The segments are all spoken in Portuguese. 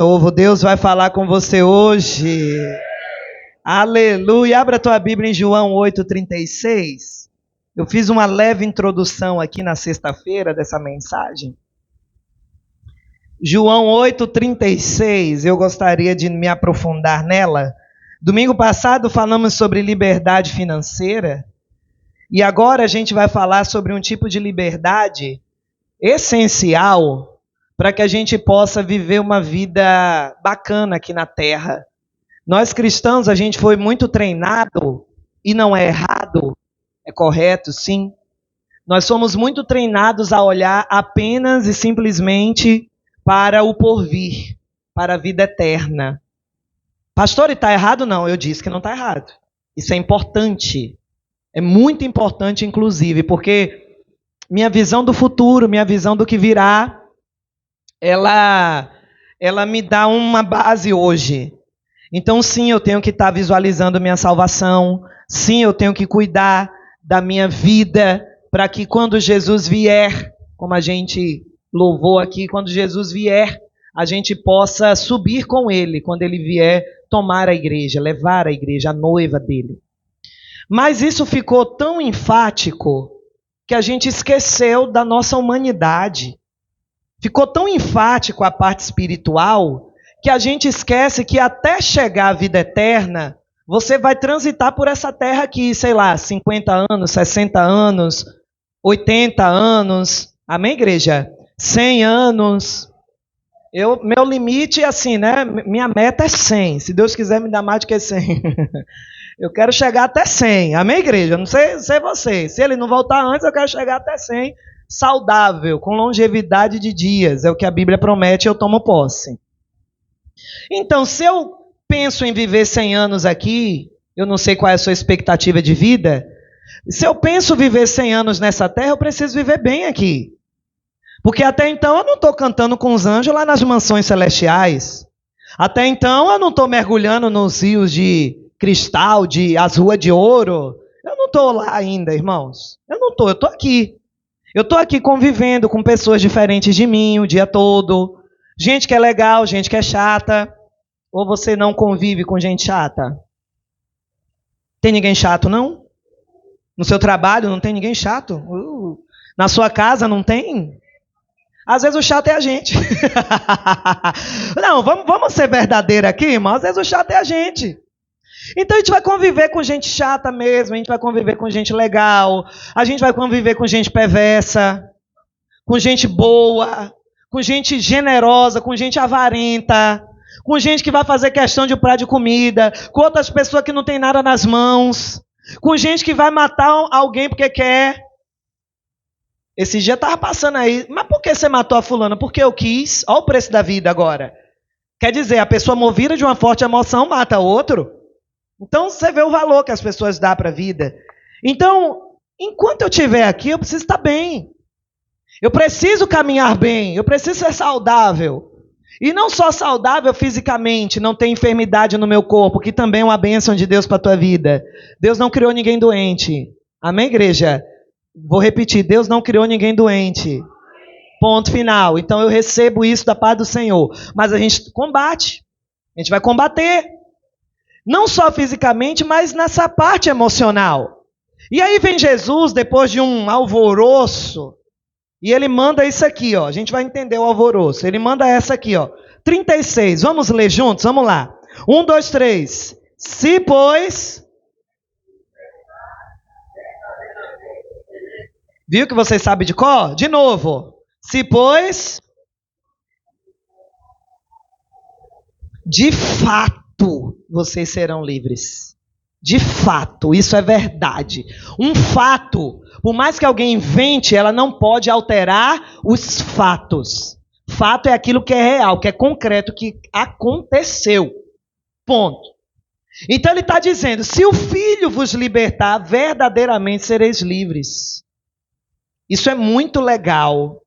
Novo, Deus vai falar com você hoje. Aleluia. Abra a tua Bíblia em João 8,36. Eu fiz uma leve introdução aqui na sexta-feira dessa mensagem. João 8,36, eu gostaria de me aprofundar nela. Domingo passado falamos sobre liberdade financeira. E agora a gente vai falar sobre um tipo de liberdade essencial para que a gente possa viver uma vida bacana aqui na Terra. Nós cristãos, a gente foi muito treinado, e não é errado, é correto, sim. Nós somos muito treinados a olhar apenas e simplesmente para o porvir, para a vida eterna. Pastor, e está errado? Não, eu disse que não está errado. Isso é importante, é muito importante, inclusive, porque minha visão do futuro, minha visão do que virá, ela me dá uma base hoje. Então, sim, eu tenho que estar visualizando minha salvação. Sim, eu tenho que cuidar da minha vida para que quando Jesus vier, como a gente louvou aqui, quando Jesus vier, a gente possa subir com Ele, quando Ele vier tomar a igreja, levar a igreja, a noiva dele. Mas isso ficou tão enfático que a gente esqueceu da nossa humanidade. Ficou tão enfático a parte espiritual que a gente esquece que até chegar à vida eterna, você vai transitar por essa terra aqui, sei lá, 50 anos, 60 anos, 80 anos, amém, igreja? 100 anos. Meu limite é assim, né? Minha meta é 100. Se Deus quiser me dar mais do que 100. Eu quero chegar até 100, amém, igreja? Não sei você. Se ele não voltar antes, eu quero chegar até 100. Saudável, com longevidade de dias, é o que a Bíblia promete, eu tomo posse. Então, se eu penso em viver 100 anos aqui, eu não sei qual é a sua expectativa de vida, se eu penso viver 100 anos nessa terra, eu preciso viver bem aqui. Porque até então eu não estou cantando com os anjos lá nas mansões celestiais. Até então eu não estou mergulhando nos rios de cristal, as ruas de ouro. Eu não estou lá ainda, irmãos. Eu estou aqui. Eu estou aqui convivendo com pessoas diferentes de mim o dia todo. Gente que é legal, gente que é chata. Ou você não convive com gente chata? Tem ninguém chato, não? No seu trabalho não tem ninguém chato? Na sua casa não tem? Às vezes o chato é a gente. Não, vamos ser verdadeiros aqui, irmão. Às vezes o chato é a gente. Então a gente vai conviver com gente chata mesmo, a gente vai conviver com gente legal, a gente vai conviver com gente perversa, com gente boa, com gente generosa, com gente avarenta, com gente que vai fazer questão de um prato de comida, com outras pessoas que não tem nada nas mãos, com gente que vai matar alguém porque quer. Esse dia estava passando aí, mas por que você matou a fulana? Porque eu quis. Olha o preço da vida agora. Quer dizer, a pessoa movida de uma forte emoção mata outro. Então, você vê o valor que as pessoas dão para a vida. Então, enquanto eu estiver aqui, eu preciso estar bem. Eu preciso caminhar bem. Eu preciso ser saudável. E não só saudável fisicamente, não ter enfermidade no meu corpo, que também é uma bênção de Deus para a tua vida. Deus não criou ninguém doente. Amém, igreja? Vou repetir, Deus não criou ninguém doente. Ponto final. Então, eu recebo isso da paz do Senhor. Mas a gente combate. A gente vai combater. Não só fisicamente, mas nessa parte emocional. E aí vem Jesus, depois de um alvoroço, e ele manda isso aqui, ó. A gente vai entender o alvoroço. Ele manda essa aqui, ó. 36. Vamos ler juntos? Vamos lá. 1, 2, 3. Se, pois... Viu que você sabe de cor? De novo. Se, pois... De fato, vocês serão livres. De fato, isso é verdade. Um fato, por mais que alguém invente, ela não pode alterar os fatos. Fato é aquilo que é real, que é concreto, que aconteceu. Ponto. Então ele está dizendo, se o Filho vos libertar, verdadeiramente sereis livres. Isso é muito legal,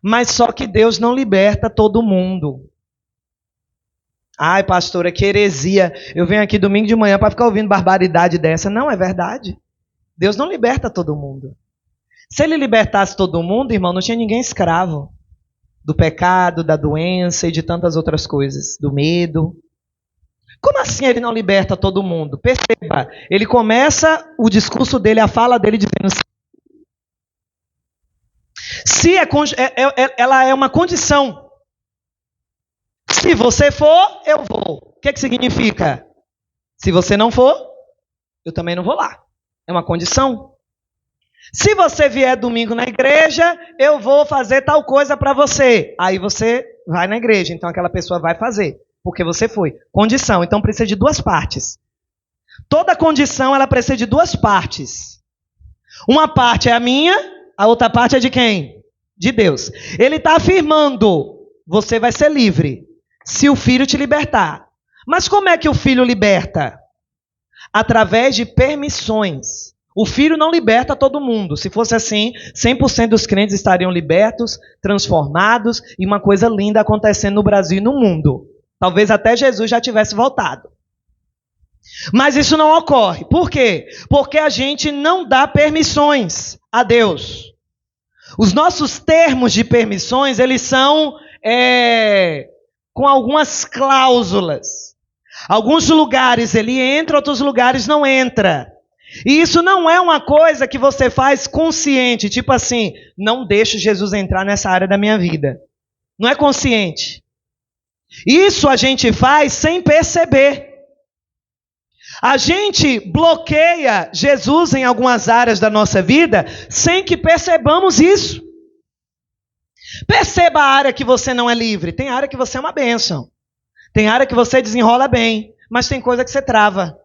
mas só que Deus não liberta todo mundo. Ai, pastora, que heresia. Eu venho aqui domingo de manhã para ficar ouvindo barbaridade dessa. Não, é verdade. Deus não liberta todo mundo. Se ele libertasse todo mundo, irmão, não tinha ninguém escravo. do pecado, da doença e de tantas outras coisas, do medo. Como assim ele não liberta todo mundo? Perceba, ele começa o discurso dele, a fala dele dizendo assim, ela é uma condição. Se você for, eu vou. O que significa? Se você não for, eu também não vou lá. É uma condição. Se você vier domingo na igreja, eu vou fazer tal coisa para você. Aí você vai na igreja, então aquela pessoa vai fazer, porque você foi. Condição, então precisa de duas partes. Toda condição, ela precisa de duas partes. Uma parte é a minha, a outra parte é de quem? De Deus. Ele está afirmando, você vai ser livre, se o Filho te libertar. Mas como é que o Filho liberta? Através de permissões. O Filho não liberta todo mundo. Se fosse assim, 100% dos crentes estariam libertos, transformados, e uma coisa linda acontecendo no Brasil e no mundo. Talvez até Jesus já tivesse voltado. Mas isso não ocorre. Por quê? Porque a gente não dá permissões a Deus. Os nossos termos de permissões, eles são com algumas cláusulas. Alguns lugares ele entra, outros lugares não entra. E isso não é uma coisa que você faz consciente, tipo assim, não deixo Jesus entrar nessa área da minha vida. Não é consciente. Isso a gente faz sem perceber. A gente bloqueia Jesus em algumas áreas da nossa vida sem que percebamos isso. Perceba a área que você não é livre. Tem área que você é uma bênção. Tem área que você desenrola bem, mas tem coisa que você trava.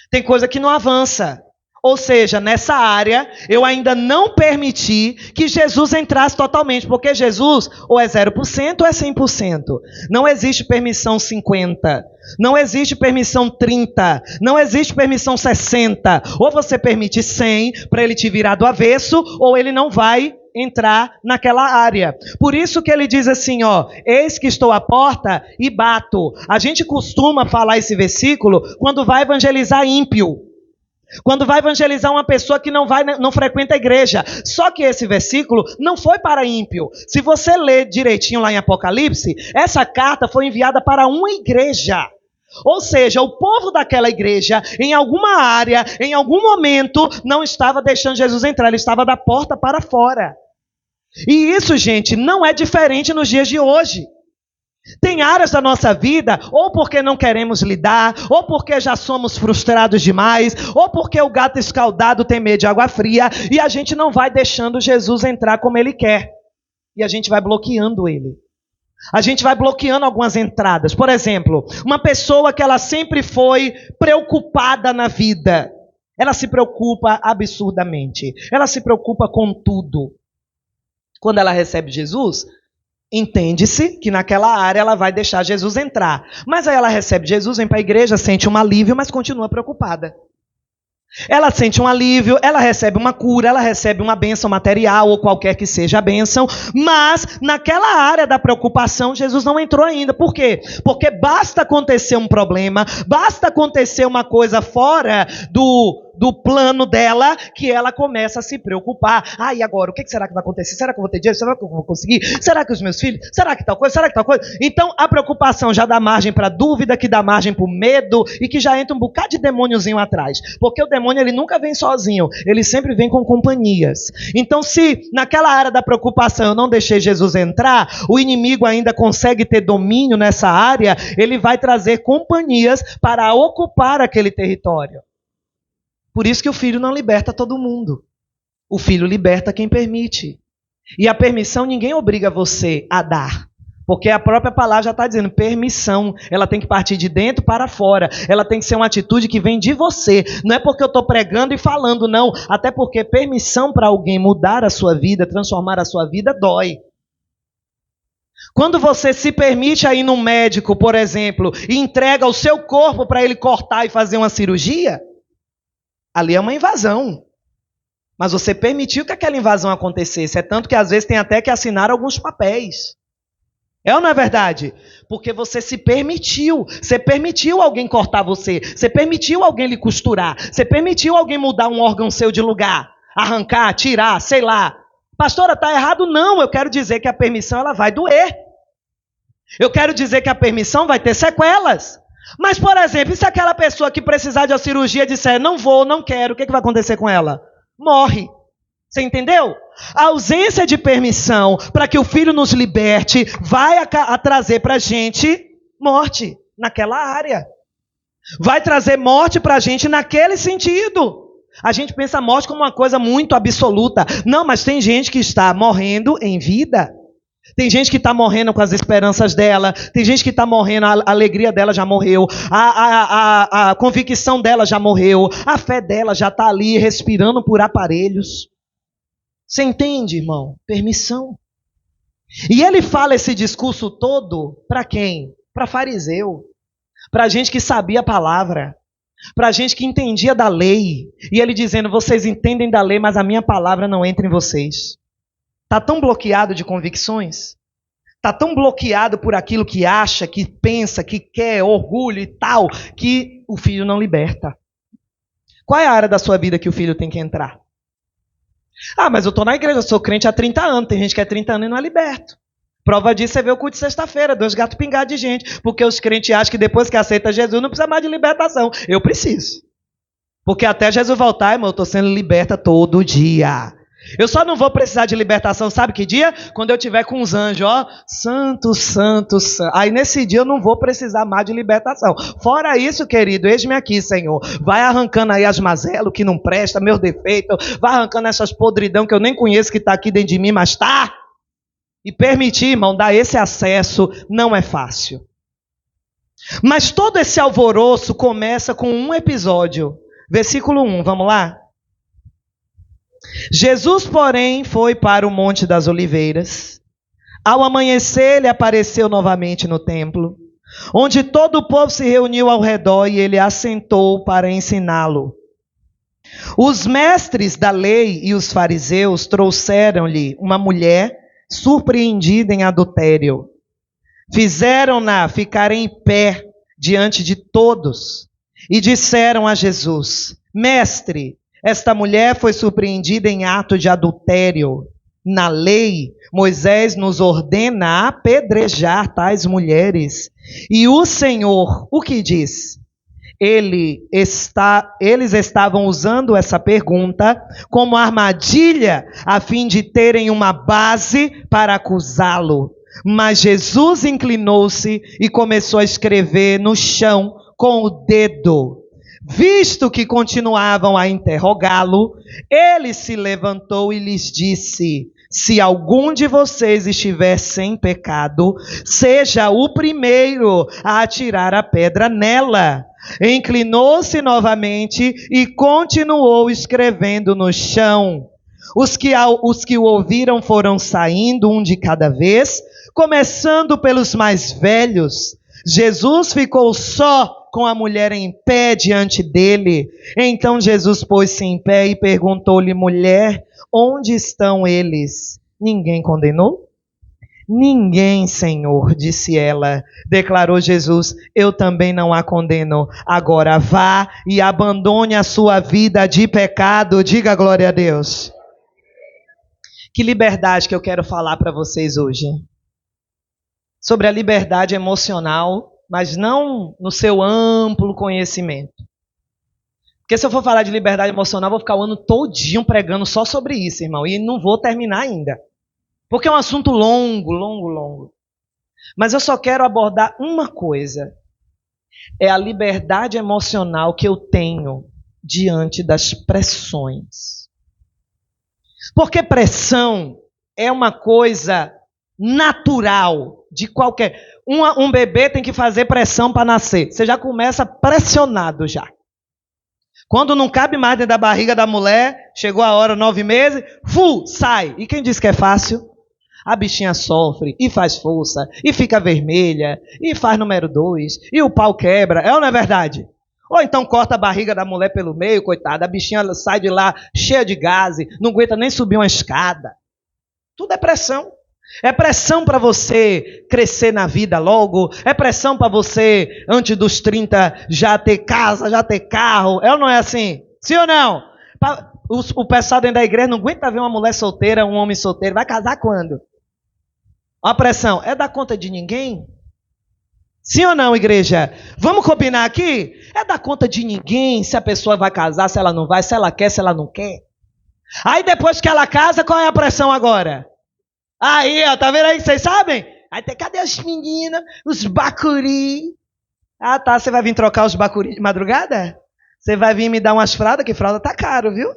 Tem coisa que não avança. Ou seja, nessa área, eu ainda não permiti que Jesus entrasse totalmente, porque Jesus ou é 0% ou é 100%. Não existe permissão 50%, não existe permissão 30%, não existe permissão 60%. Ou você permite 100% para ele te virar do avesso, ou ele não vai entrar naquela área. Por isso que ele diz assim, eis que estou à porta e bato. A gente costuma falar esse versículo quando vai evangelizar ímpio. Quando vai evangelizar uma pessoa que não frequenta a igreja. Só que esse versículo não foi para ímpio. Se você ler direitinho lá em Apocalipse, essa carta foi enviada para uma igreja. Ou seja, o povo daquela igreja, em alguma área, em algum momento, não estava deixando Jesus entrar. Ele estava da porta para fora. E isso, gente, não é diferente nos dias de hoje. Tem áreas da nossa vida, ou porque não queremos lidar, ou porque já somos frustrados demais, ou porque o gato escaldado tem medo de água fria, e a gente não vai deixando Jesus entrar como ele quer. E a gente vai bloqueando ele. A gente vai bloqueando algumas entradas. Por exemplo, uma pessoa que ela sempre foi preocupada na vida. Ela se preocupa absurdamente. Ela se preocupa com tudo. Quando ela recebe Jesus, entende-se que naquela área ela vai deixar Jesus entrar. Mas aí ela recebe Jesus, vem para a igreja, sente um alívio, mas continua preocupada. Ela sente um alívio, ela recebe uma cura, ela recebe uma bênção material ou qualquer que seja a bênção, mas naquela área da preocupação Jesus não entrou ainda. Por quê? Porque basta acontecer um problema, basta acontecer uma coisa fora do plano dela, que ela começa a se preocupar. E agora, o que será que vai acontecer? Será que eu vou ter dinheiro? Será que eu vou conseguir? Será que os meus filhos? Será que tal coisa? Será que tal coisa? Então, a preocupação já dá margem para dúvida, que dá margem para o medo, e que já entra um bocado de demôniozinho atrás. Porque o demônio, ele nunca vem sozinho, ele sempre vem com companhias. Então, se naquela área da preocupação eu não deixei Jesus entrar, o inimigo ainda consegue ter domínio nessa área, ele vai trazer companhias para ocupar aquele território. Por isso que o Filho não liberta todo mundo. O Filho liberta quem permite. E a permissão ninguém obriga você a dar. Porque a própria palavra já está dizendo, permissão. Ela tem que partir de dentro para fora. Ela tem que ser uma atitude que vem de você. Não é porque eu estou pregando e falando, não. Até porque permissão para alguém mudar a sua vida, transformar a sua vida, dói. Quando você se permite a ir num médico, por exemplo, e entrega o seu corpo para ele cortar e fazer uma cirurgia, ali é uma invasão. Mas você permitiu que aquela invasão acontecesse. É tanto que às vezes tem até que assinar alguns papéis. É ou não é verdade? Porque você se permitiu. Você permitiu alguém cortar você. Você permitiu alguém lhe costurar. Você permitiu alguém mudar um órgão seu de lugar. Arrancar, tirar, sei lá. Pastora, está errado? Não, eu quero dizer que a permissão ela vai doer. Eu quero dizer que a permissão vai ter sequelas. Mas, por exemplo, e se aquela pessoa que precisar de uma cirurgia disser, não vou, não quero, o que vai acontecer com ela? Morre. Você entendeu? A ausência de permissão para que o Filho nos liberte vai trazer para a gente morte naquela área. Vai trazer morte para a gente naquele sentido. A gente pensa a morte como uma coisa muito absoluta. Não, mas tem gente que está morrendo em vida. Tem gente que está morrendo com as esperanças dela. Tem gente que está morrendo, a alegria dela já morreu. A convicção dela já morreu. A fé dela já está ali respirando por aparelhos. Você entende, irmão? Permissão. E ele fala esse discurso todo para quem? Para fariseu. Para gente que sabia a palavra. Para gente que entendia da lei. E ele dizendo, vocês entendem da lei, mas a minha palavra não entra em vocês. Está tão bloqueado de convicções, está tão bloqueado por aquilo que acha, que pensa, que quer, orgulho e tal, que o filho não liberta. Qual é a área da sua vida que o filho tem que entrar? Ah, mas eu estou na igreja, eu sou crente há 30 anos, tem gente que é 30 anos e não é liberto. Prova disso, você vê o culto de sexta-feira, 2 gatos pingados de gente, porque os crentes acham que depois que aceita Jesus não precisa mais de libertação. Eu preciso. Porque até Jesus voltar, irmão, eu estou sendo liberta todo dia. Eu só não vou precisar de libertação, sabe que dia? Quando eu tiver com os anjos, ó, santo, santo, santo. Aí nesse dia eu não vou precisar mais de libertação. Fora isso, querido, eis-me aqui, Senhor. Vai arrancando aí as mazelas que não presta, meus defeitos. Vai arrancando essas podridão que eu nem conheço que está aqui dentro de mim, mas está. E permitir, irmão, dar esse acesso não é fácil. Mas todo esse alvoroço começa com um episódio. Versículo 1, vamos lá? Jesus, porém, foi para o Monte das Oliveiras. Ao amanhecer, ele apareceu novamente no templo, onde todo o povo se reuniu ao redor e ele assentou para ensiná-lo. Os mestres da lei e os fariseus trouxeram-lhe uma mulher surpreendida em adultério. Fizeram-na ficar em pé diante de todos e disseram a Jesus: Mestre, esta mulher foi surpreendida em ato de adultério. Na lei, Moisés nos ordena apedrejar tais mulheres. E o Senhor, o que diz? Eles estavam usando essa pergunta como armadilha, a fim de terem uma base para acusá-lo. Mas Jesus inclinou-se e começou a escrever no chão com o dedo. Visto que continuavam a interrogá-lo, ele se levantou e lhes disse: se algum de vocês estiver sem pecado, seja o primeiro a atirar a pedra nela. Inclinou-se novamente e continuou escrevendo no chão. Os que o ouviram foram saindo, um de cada vez, começando pelos mais velhos. Jesus ficou só com a mulher em pé diante dele. Então Jesus pôs-se em pé e perguntou-lhe: mulher, onde estão eles? Ninguém condenou? Ninguém, Senhor, disse ela. Declarou Jesus: eu também não a condeno. Agora vá e abandone a sua vida de pecado. Diga glória a Deus. Que liberdade que eu quero falar para vocês hoje. Sobre a liberdade emocional, mas não no seu amplo conhecimento. Porque se eu for falar de liberdade emocional, eu vou ficar o ano todinho pregando só sobre isso, irmão. E não vou terminar ainda. Porque é um assunto longo, longo, longo. Mas eu só quero abordar uma coisa. É a liberdade emocional que eu tenho diante das pressões. Porque pressão é uma coisa natural de qualquer... Um bebê tem que fazer pressão para nascer. Você já começa pressionado já. Quando não cabe mais dentro da barriga da mulher, chegou a hora, 9 meses, sai. E quem diz que é fácil? A bichinha sofre, e faz força, e fica vermelha, e faz número 2, e o pau quebra. É ou não é verdade? Ou então corta a barriga da mulher pelo meio, coitada, a bichinha sai de lá cheia de gases, não aguenta nem subir uma escada. Tudo é pressão. É pressão para você crescer na vida logo. É pressão para você, antes dos 30, já ter casa, já ter carro. É ou não é assim? Sim ou não? O pessoal dentro da igreja não aguenta ver uma mulher solteira, um homem solteiro. Vai casar quando? Ó a pressão. É dar conta de ninguém? Sim ou não, igreja? Vamos combinar aqui? É dar conta de ninguém se a pessoa vai casar, se ela não vai, se ela quer, se ela não quer. Aí depois que ela casa, qual é a pressão agora? Aí, ó, tá vendo aí? Vocês sabem? Aí tem, cadê as meninas, os bacuri? Ah, tá, você vai vir trocar os bacuri de madrugada? Você vai vir me dar umas fraldas, que fralda tá caro, viu?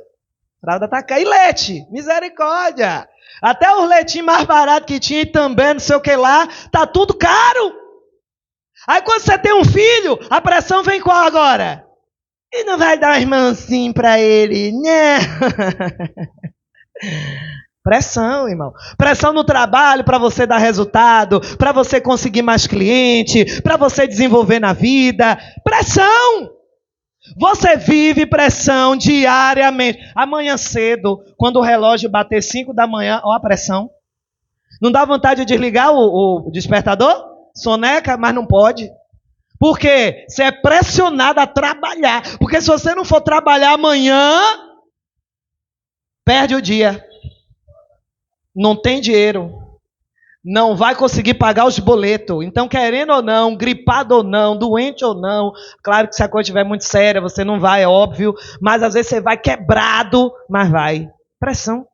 Fralda tá caro. E leite? Misericórdia! Até os leitinhos mais baratos que tinha e também, não sei o que lá, tá tudo caro. Aí quando você tem um filho, a pressão vem qual agora? E não vai dar um irmãozinho pra ele, né? Pressão, irmão. Pressão no trabalho para você dar resultado, para você conseguir mais cliente, para você desenvolver na vida. Pressão! Você vive pressão diariamente. Amanhã cedo, quando o relógio bater 5 da manhã, ó a pressão. Não dá vontade de desligar o despertador? Soneca, mas não pode. Por quê? Você é pressionado a trabalhar. Porque se você não for trabalhar amanhã, perde o dia. Não tem dinheiro. Não vai conseguir pagar os boletos. Então, querendo ou não, gripado ou não, doente ou não, claro que se a coisa estiver muito séria, você não vai, é óbvio. Mas às vezes você vai quebrado, mas vai. Pressão.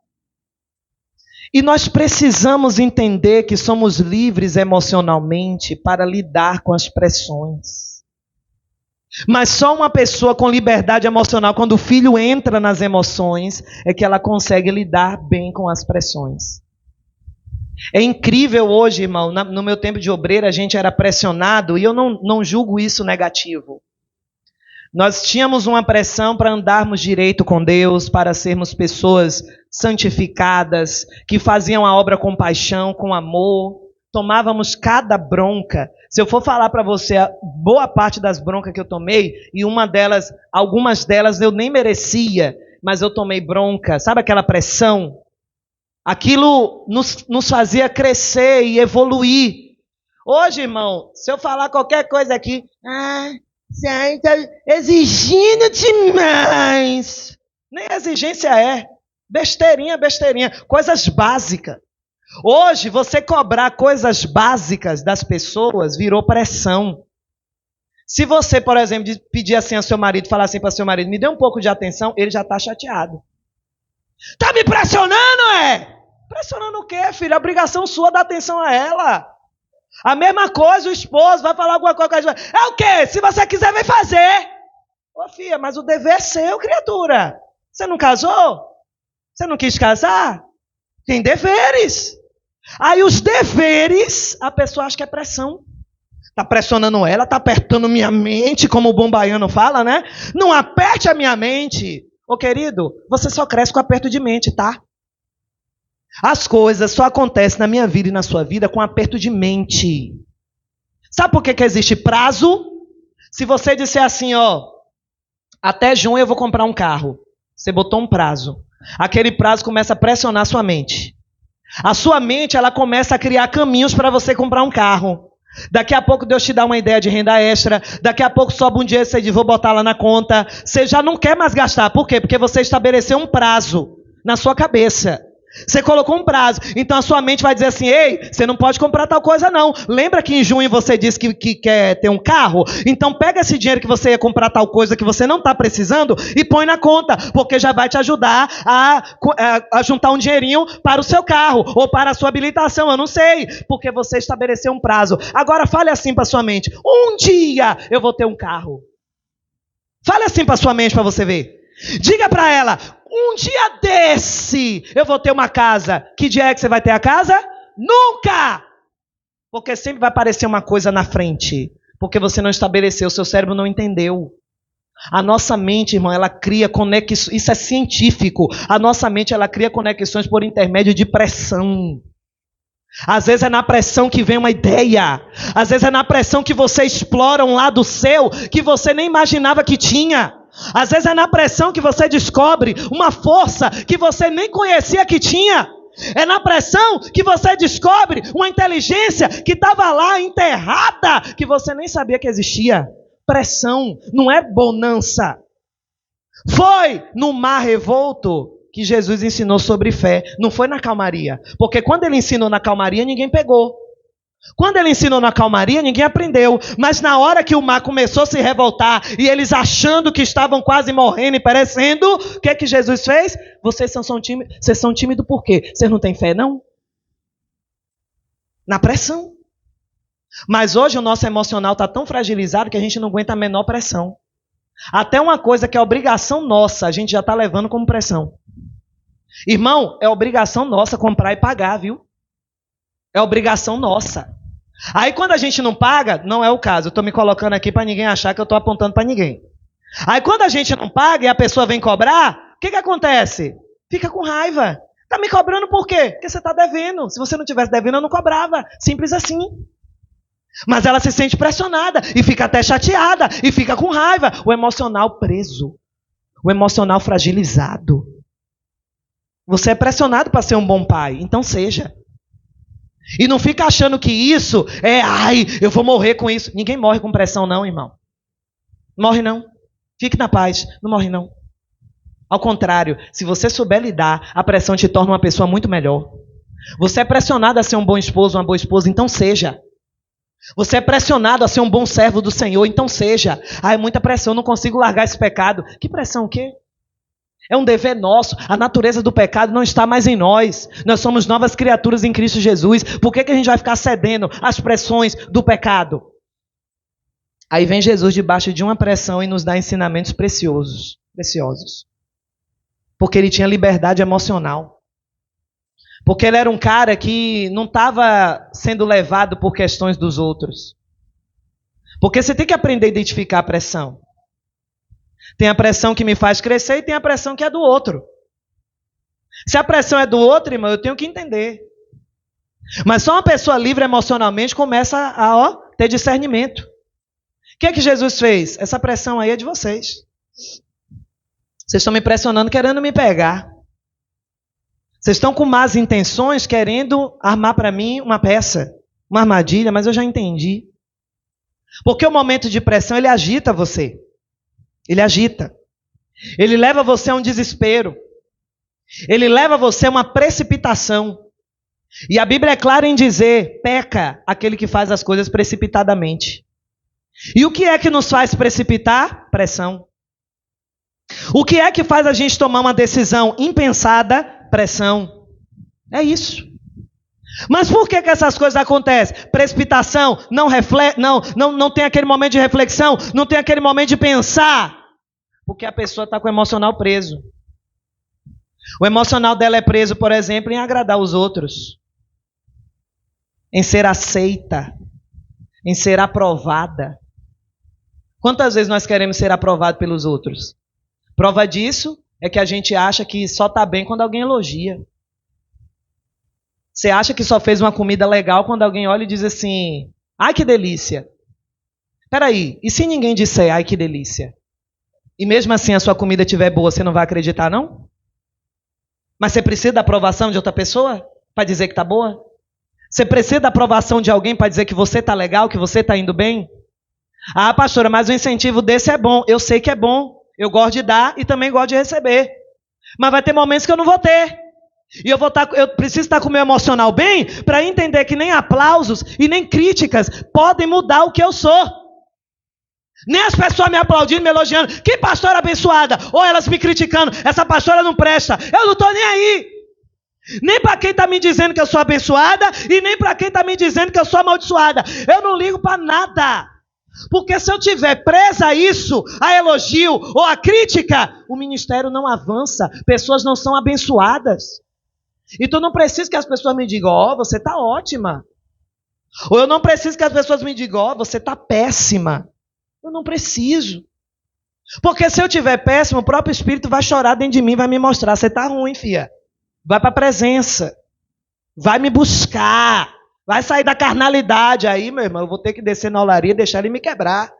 E nós precisamos entender que somos livres emocionalmente para lidar com as pressões. Mas só uma pessoa com liberdade emocional, quando o filho entra nas emoções, é que ela consegue lidar bem com as pressões. É incrível hoje, irmão, no meu tempo de obreiro a gente era pressionado, e eu não julgo isso negativo. Nós tínhamos uma pressão para andarmos direito com Deus, para sermos pessoas santificadas, que faziam a obra com paixão, com amor. Tomávamos cada bronca. Se eu for falar para você a boa parte das broncas que eu tomei, e algumas delas eu nem merecia, mas eu tomei bronca. Sabe aquela pressão? Aquilo nos fazia crescer e evoluir. Hoje, irmão, se eu falar qualquer coisa aqui, você está exigindo demais. Nem exigência é. Besteirinha, coisas básicas. Hoje, você cobrar coisas básicas das pessoas virou pressão. Se você, por exemplo, pedir assim ao seu marido, falar assim para seu marido, me dê um pouco de atenção, ele já está chateado. Tá me pressionando, é? Pressionando o quê, filho? A obrigação sua é dar atenção a ela. A mesma coisa, o esposo vai falar alguma coisa. É o quê? Se você quiser, vem fazer. Ô, filha, mas o dever é seu, criatura. Você não casou? Você não quis casar? Tem deveres. Aí os deveres, a pessoa acha que é pressão. Está pressionando ela, está apertando minha mente, como o bom baiano fala, né? Não aperte a minha mente. Ô, querido, você só cresce com aperto de mente, tá? As coisas só acontecem na minha vida e na sua vida com aperto de mente. Sabe por que existe prazo? Se você disser assim, ó, até junho eu vou comprar um carro. Você botou um prazo. Aquele prazo começa a pressionar a sua mente. A sua mente, ela começa a criar caminhos para você comprar um carro. Daqui a pouco Deus te dá uma ideia de renda extra. Daqui a pouco sobe um dia e você diz, vou botar lá na conta. Você já não quer mais gastar. Por quê? Porque você estabeleceu um prazo na sua cabeça. Você colocou um prazo. Então a sua mente vai dizer assim, ei, você não pode comprar tal coisa não. Lembra que em junho você disse que quer ter um carro? Então pega esse dinheiro que você ia comprar tal coisa que você não está precisando e põe na conta. Porque já vai te ajudar a juntar um dinheirinho para o seu carro. Ou para a sua habilitação, eu não sei. Porque você estabeleceu um prazo. Agora fale assim para sua mente. Um dia eu vou ter um carro. Fale assim para sua mente para você ver. Diga para ela, um dia desse eu vou ter uma casa. Que dia é que você vai ter a casa? Nunca! Porque sempre vai aparecer uma coisa na frente. Porque você não estabeleceu, seu cérebro não entendeu. A nossa mente, irmão, ela cria conexões, isso é científico. A nossa mente, ela cria conexões por intermédio de pressão. Às vezes é na pressão que vem uma ideia. Às vezes é na pressão que você explora um lado seu que você nem imaginava que tinha. Às vezes é na pressão que você descobre uma força que você nem conhecia que tinha. É na pressão que você descobre uma inteligência que estava lá enterrada, que você nem sabia que existia. Pressão não é bonança. Foi no mar revolto que Jesus ensinou sobre fé. Não foi na calmaria. Porque quando ele ensinou na calmaria, ninguém pegou. Quando ele ensinou na calmaria, ninguém aprendeu. Mas na hora que o mar começou a se revoltar e eles achando que estavam quase morrendo e perecendo, o que é que Jesus fez? Vocês são tímidos por quê? Vocês não têm fé, não? Na pressão. Mas hoje o nosso emocional está tão fragilizado que a gente não aguenta a menor pressão. Até uma coisa que é obrigação nossa, a gente já está levando como pressão. Irmão, é obrigação nossa comprar e pagar, viu? É obrigação nossa. Aí quando a gente não paga, não é o caso. Eu estou me colocando aqui para ninguém achar que eu estou apontando para ninguém. Aí quando a gente não paga e a pessoa vem cobrar, o que acontece? Fica com raiva. Está me cobrando por quê? Porque você está devendo. Se você não tivesse devendo, eu não cobrava. Simples assim. Mas ela se sente pressionada e fica até chateada e fica com raiva. O emocional preso. O emocional fragilizado. Você é pressionado para ser um bom pai, então seja. E não fica achando que isso é, eu vou morrer com isso. Ninguém morre com pressão não, irmão. Morre não. Fique na paz, não morre não. Ao contrário, se você souber lidar, a pressão te torna uma pessoa muito melhor. Você é pressionado a ser um bom esposo, uma boa esposa, então seja. Você é pressionado a ser um bom servo do Senhor, então seja. É muita pressão, não consigo largar esse pecado. Que pressão o quê? É um dever nosso. A natureza do pecado não está mais em nós. Nós somos novas criaturas em Cristo Jesus. Por que a gente vai ficar cedendo às pressões do pecado? Aí vem Jesus debaixo de uma pressão e nos dá ensinamentos preciosos. Porque ele tinha liberdade emocional. Porque ele era um cara que não estava sendo levado por questões dos outros. Porque você tem que aprender a identificar a pressão. Tem a pressão que me faz crescer e tem a pressão que é do outro. Se a pressão é do outro, irmão, eu tenho que entender. Mas só uma pessoa livre emocionalmente começa a ter discernimento. O que é que Jesus fez? Essa pressão aí é de vocês. Vocês estão me pressionando querendo me pegar. Vocês estão com más intenções querendo armar para mim uma peça, uma armadilha, mas eu já entendi. Porque o momento de pressão, ele agita você. Ele agita. Ele leva você a um desespero. Ele leva você a uma precipitação. E a Bíblia é clara em dizer, peca aquele que faz as coisas precipitadamente. E o que é que nos faz precipitar? Pressão. O que é que faz a gente tomar uma decisão impensada? Pressão. É isso. Mas por que essas coisas acontecem? Precipitação, não tem aquele momento de reflexão, não tem aquele momento de pensar. Porque a pessoa está com o emocional preso. O emocional dela é preso, por exemplo, em agradar os outros. Em ser aceita. Em ser aprovada. Quantas vezes nós queremos ser aprovados pelos outros? Prova disso é que a gente acha que só está bem quando alguém elogia. Você acha que só fez uma comida legal quando alguém olha e diz assim, ai que delícia. Peraí, e se ninguém disser, ai que delícia? E mesmo assim a sua comida estiver boa, você não vai acreditar não? Mas você precisa da aprovação de outra pessoa para dizer que está boa? Você precisa da aprovação de alguém para dizer que você está legal, que você está indo bem? Ah, pastora, mas o incentivo desse é bom. Eu sei que é bom. Eu gosto de dar e também gosto de receber. Mas vai ter momentos que eu não vou ter. E eu preciso estar com o meu emocional bem para entender que nem aplausos e nem críticas podem mudar o que eu sou. Nem as pessoas me aplaudindo, me elogiando. Que pastora abençoada. Ou elas me criticando. Essa pastora não presta. Eu não estou nem aí. Nem para quem está me dizendo que eu sou abençoada e nem para quem está me dizendo que eu sou amaldiçoada. Eu não ligo para nada. Porque se eu tiver presa a isso, a elogio ou a crítica, o ministério não avança. Pessoas não são abençoadas. Então não preciso que as pessoas me digam, você está ótima. Ou eu não preciso que as pessoas me digam, você está péssima. Eu não preciso. Porque se eu estiver péssimo, o próprio Espírito vai chorar dentro de mim, vai me mostrar, você está ruim, filha. Vai para a presença. Vai me buscar. Vai sair da carnalidade. Aí, meu irmão, eu vou ter que descer na olaria e deixar ele me quebrar.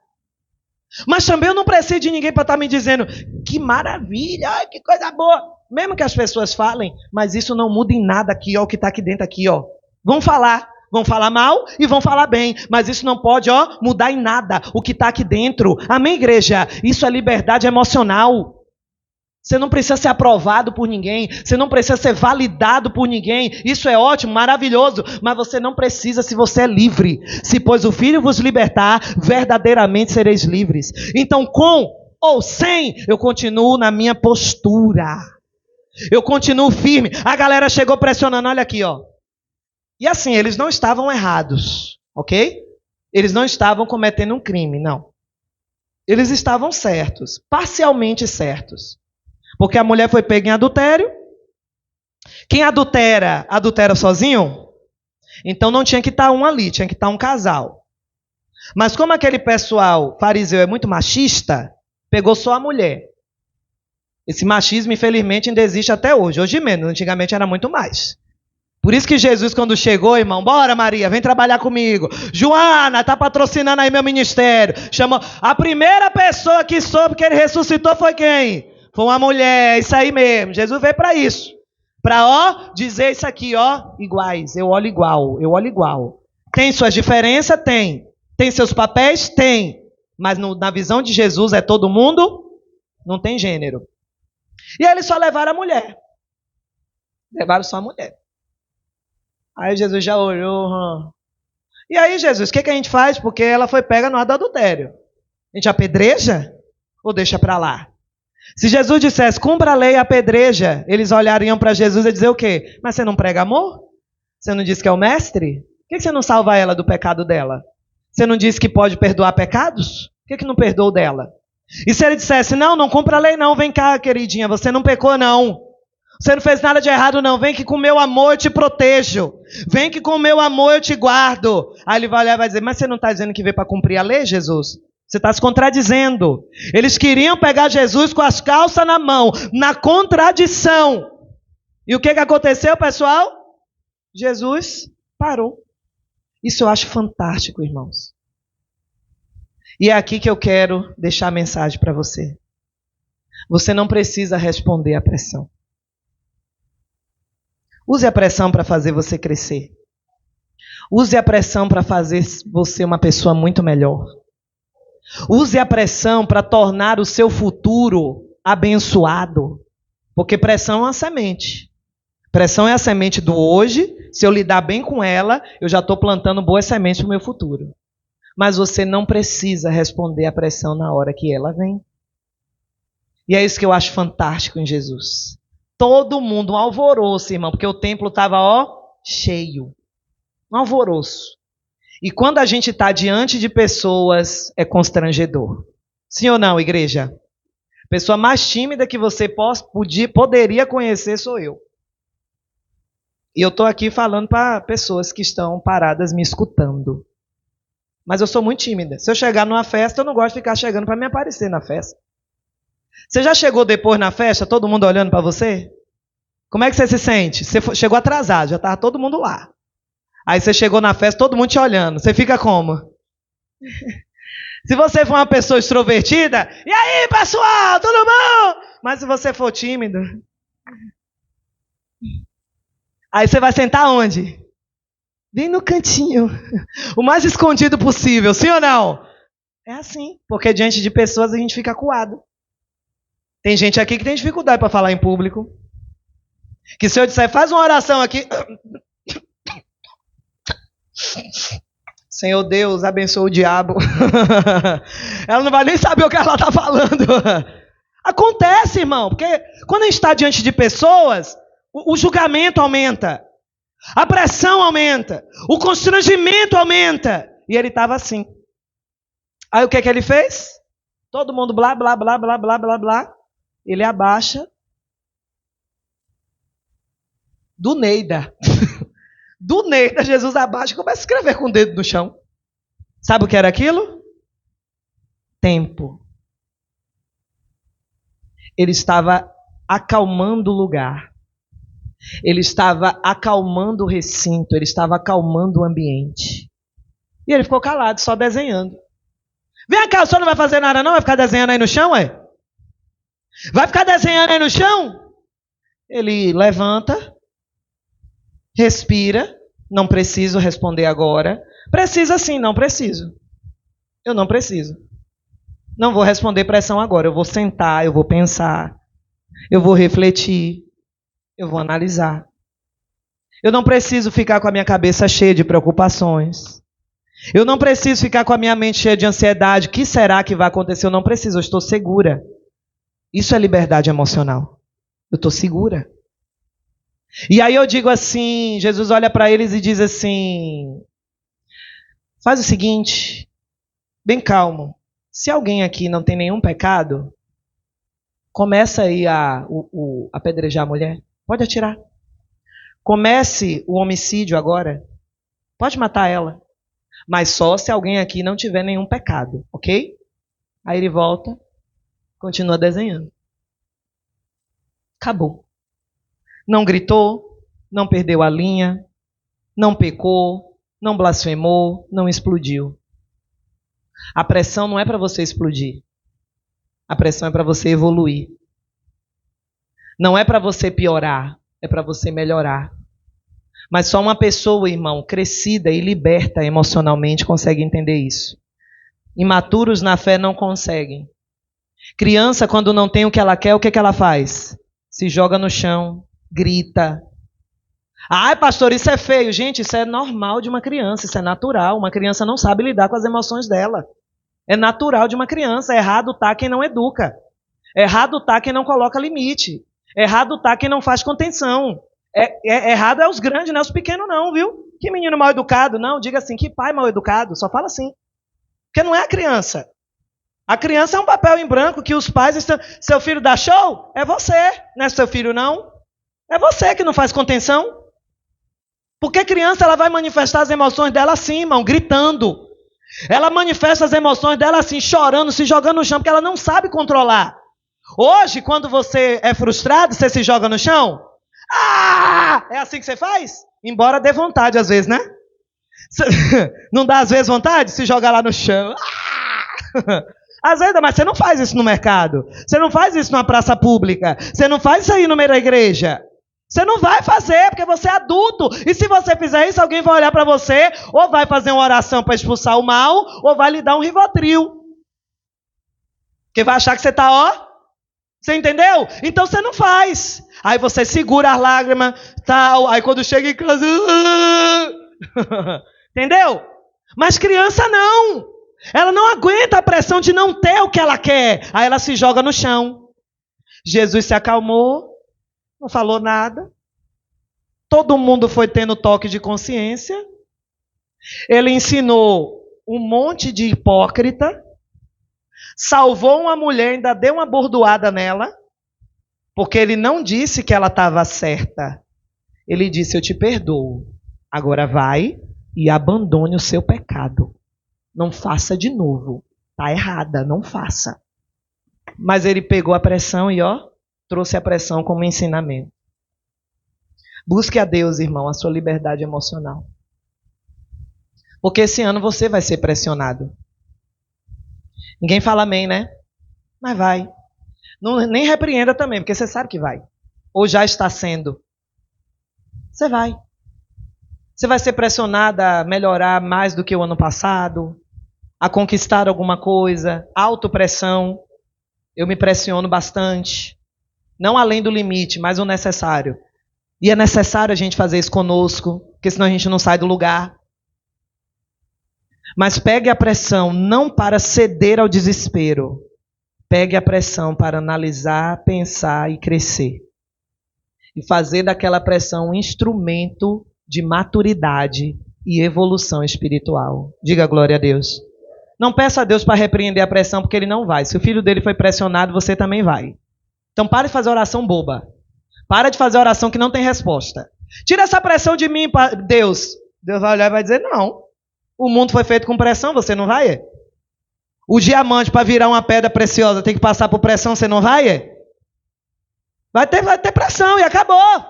Mas também eu não preciso de ninguém para estar me dizendo, que maravilha, ai, que coisa boa. Mesmo que as pessoas falem, mas isso não muda em nada aqui, ó, o que está aqui dentro aqui, ó. Vão falar mal e vão falar bem, mas isso não pode, mudar em nada o que está aqui dentro. Amém, igreja? Isso é liberdade emocional. Você não precisa ser aprovado por ninguém. Você não precisa ser validado por ninguém. Isso é ótimo, maravilhoso. Mas você não precisa se você é livre. Se, pois, o Filho vos libertar, verdadeiramente sereis livres. Então, com ou sem, eu continuo na minha postura. Eu continuo firme. A galera chegou pressionando, olha aqui, ó. E assim, eles não estavam errados, ok? Eles não estavam cometendo um crime, não. Eles estavam certos, parcialmente certos. Porque a mulher foi pega em adultério. Quem adultera, adultera sozinho? Então não tinha que estar um ali, tinha que estar um casal. Mas como aquele pessoal fariseu é muito machista, pegou só a mulher. Esse machismo, infelizmente, ainda existe até hoje. Hoje menos, antigamente era muito mais. Por isso que Jesus, quando chegou, irmão, bora Maria, vem trabalhar comigo. Joana, tá patrocinando aí meu ministério. Chamou. A primeira pessoa que soube que ele ressuscitou foi quem? Foi uma mulher, isso aí mesmo. Jesus veio para isso. Para, ó, dizer isso aqui, ó, iguais. Eu olho igual, eu olho igual. Tem suas diferenças? Tem. Tem seus papéis? Tem. Mas na visão de Jesus é todo mundo? Não tem gênero. E aí eles só levaram a mulher. Levaram só a mulher. Aí Jesus já olhou. E aí, Jesus, o que a gente faz? Porque ela foi pega no ato do adultério. A gente apedreja? Ou deixa para lá? Se Jesus dissesse, cumpra a lei e apedreja, eles olhariam para Jesus e dizer o quê? Mas você não prega amor? Você não disse que é o mestre? Por que você não salva ela do pecado dela? Você não disse que pode perdoar pecados? Por que não perdoou dela? E se ele dissesse, não cumpra a lei não, vem cá, queridinha, você não pecou não. Você não fez nada de errado não, vem que com o meu amor eu te protejo. Vem que com o meu amor eu te guardo. Aí ele vai olhar e vai dizer, mas você não está dizendo que veio para cumprir a lei, Jesus? Você está se contradizendo. Eles queriam pegar Jesus com as calças na mão, na contradição. E o que aconteceu, pessoal? Jesus parou. Isso eu acho fantástico, irmãos. E é aqui que eu quero deixar a mensagem para você. Você não precisa responder à pressão. Use a pressão para fazer você crescer. Use a pressão para fazer você uma pessoa muito melhor. Use a pressão para tornar o seu futuro abençoado. Porque pressão é uma semente. Pressão é a semente do hoje. Se eu lidar bem com ela, eu já estou plantando boas sementes para o meu futuro. Mas você não precisa responder à pressão na hora que ela vem. E é isso que eu acho fantástico em Jesus. Todo mundo, um alvoroço, irmão, porque o templo estava, cheio. Um alvoroço. E quando a gente está diante de pessoas, é constrangedor. Sim ou não, igreja? A pessoa mais tímida que você poderia conhecer sou eu. E eu estou aqui falando para pessoas que estão paradas me escutando. Mas eu sou muito tímida. Se eu chegar numa festa, eu não gosto de ficar chegando para me aparecer na festa. Você já chegou depois na festa, todo mundo olhando para você? Como é que você se sente? Você chegou atrasado, já estava todo mundo lá. Aí você chegou na festa, todo mundo te olhando. Você fica como? Se você for uma pessoa extrovertida, e aí, pessoal, tudo bom? Mas se você for tímido, aí você vai sentar onde? Bem no cantinho. O mais escondido possível, sim ou não? É assim, porque diante de pessoas a gente fica acuado. Tem gente aqui que tem dificuldade para falar em público. Que se eu disser, faz uma oração aqui. Senhor Deus, abençoa o diabo. Ela não vai nem saber o que ela está falando. Acontece, irmão, porque quando a gente está diante de pessoas, o julgamento aumenta. A pressão aumenta. O constrangimento aumenta. E ele estava assim. Aí o que ele fez? Todo mundo blá, blá, blá, blá, blá, blá, blá. Ele abaixa. Do Neida. Do Neida, Jesus abaixa e começa a escrever com o dedo no chão. Sabe o que era aquilo? Tempo. Ele estava acalmando o lugar. Ele estava acalmando o recinto. Ele estava acalmando o ambiente. E ele ficou calado, só desenhando. Vem cá, o senhor não vai fazer nada não? Vai ficar desenhando aí no chão, ué? Vai ficar desenhando aí no chão? Ele levanta, respira. Não preciso responder agora. Precisa sim, não preciso. Eu não preciso. Não vou responder pressão agora. Eu vou sentar, eu vou pensar. Eu vou refletir. Eu vou analisar. Eu não preciso ficar com a minha cabeça cheia de preocupações. Eu não preciso ficar com a minha mente cheia de ansiedade. O que será que vai acontecer? Eu não preciso, eu estou segura. Isso é liberdade emocional. Eu estou segura. E aí eu digo assim, Jesus olha para eles e diz assim, faz o seguinte, bem calmo. Se alguém aqui não tem nenhum pecado, começa aí a apedrejar a mulher. Pode atirar. Comece o homicídio agora. Pode matar ela. Mas só se alguém aqui não tiver nenhum pecado, ok? Aí ele volta, continua desenhando. Acabou. Não gritou, não perdeu a linha, não pecou, não blasfemou, não explodiu. A pressão não é para você explodir. A pressão é para você evoluir. Não é para você piorar, é para você melhorar. Mas só uma pessoa, irmão, crescida e liberta emocionalmente consegue entender isso. Imaturos na fé não conseguem. Criança, quando não tem o que ela quer, o que ela faz? Se joga no chão, grita. Ai, pastor, isso é feio. Gente, isso é normal de uma criança, isso é natural. Uma criança não sabe lidar com as emoções dela. É natural de uma criança. Errado tá quem não educa. Errado tá quem não coloca limite. Errado tá quem não faz contenção. Errado é os grandes, não é os pequenos não, viu? Que menino mal educado, não. Diga assim, que pai mal educado. Só fala assim. Porque não é a criança. A criança é um papel em branco que os pais estão... Seu filho dá show? É você. Não é seu filho, não. É você que não faz contenção. Porque criança ela vai manifestar as emoções dela assim, irmão, gritando. Ela manifesta as emoções dela assim, chorando, se jogando no chão, porque ela não sabe controlar. Hoje, quando você é frustrado, você se joga no chão? Ah! É assim que você faz? Embora dê vontade às vezes, né? Não dá às vezes vontade? Se jogar lá no chão. Ah! Às vezes, mas você não faz isso no mercado. Você não faz isso numa praça pública. Você não faz isso aí no meio da igreja. Você não vai fazer, porque você é adulto. E se você fizer isso, alguém vai olhar para você, ou vai fazer uma oração para expulsar o mal, ou vai lhe dar um Rivotril. Porque vai achar que você está, ó. Você entendeu? Então você não faz. Aí você segura as lágrimas, tal. Aí quando chega em casa... Entendeu? Mas criança não. Ela não aguenta a pressão de não ter o que ela quer. Aí ela se joga no chão. Jesus se acalmou. Não falou nada. Todo mundo foi tendo toque de consciência. Ele ensinou um monte de hipócrita. Salvou uma mulher, ainda deu uma bordoada nela. Porque ele não disse que ela estava certa. Ele disse, eu te perdoo. Agora vai e abandone o seu pecado. Não faça de novo. Está errada, não faça. Mas ele pegou a pressão e, ó, trouxe a pressão como ensinamento. Busque a Deus, irmão, a sua liberdade emocional. Porque esse ano você vai ser pressionado. Ninguém fala amém, né? Mas vai. Não, nem repreenda também, porque você sabe que vai. Ou já está sendo. Você vai. Você vai ser pressionado a melhorar mais do que o ano passado, a conquistar alguma coisa, autopressão. Eu me pressiono bastante. Não além do limite, mas o necessário. E é necessário a gente fazer isso conosco, porque senão a gente não sai do lugar. Mas pegue a pressão não para ceder ao desespero. Pegue a pressão para analisar, pensar e crescer. E fazer daquela pressão um instrumento de maturidade e evolução espiritual. Diga glória a Deus. Não peça a Deus para repreender a pressão, porque ele não vai. Se o filho dele foi pressionado, você também vai. Então pare de fazer oração boba. Para de fazer oração que não tem resposta. Tira essa pressão de mim, Deus. Deus vai olhar e vai dizer, não. O mundo foi feito com pressão, você não vai? O diamante para virar uma pedra preciosa tem que passar por pressão, você não vai? Vai ter pressão e acabou.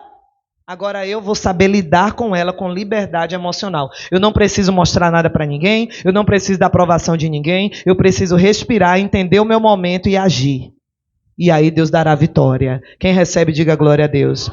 Agora eu vou saber lidar com ela com liberdade emocional. Eu não preciso mostrar nada para ninguém, eu não preciso da aprovação de ninguém, eu preciso respirar, entender o meu momento e agir. E aí Deus dará vitória. Quem recebe, diga glória a Deus.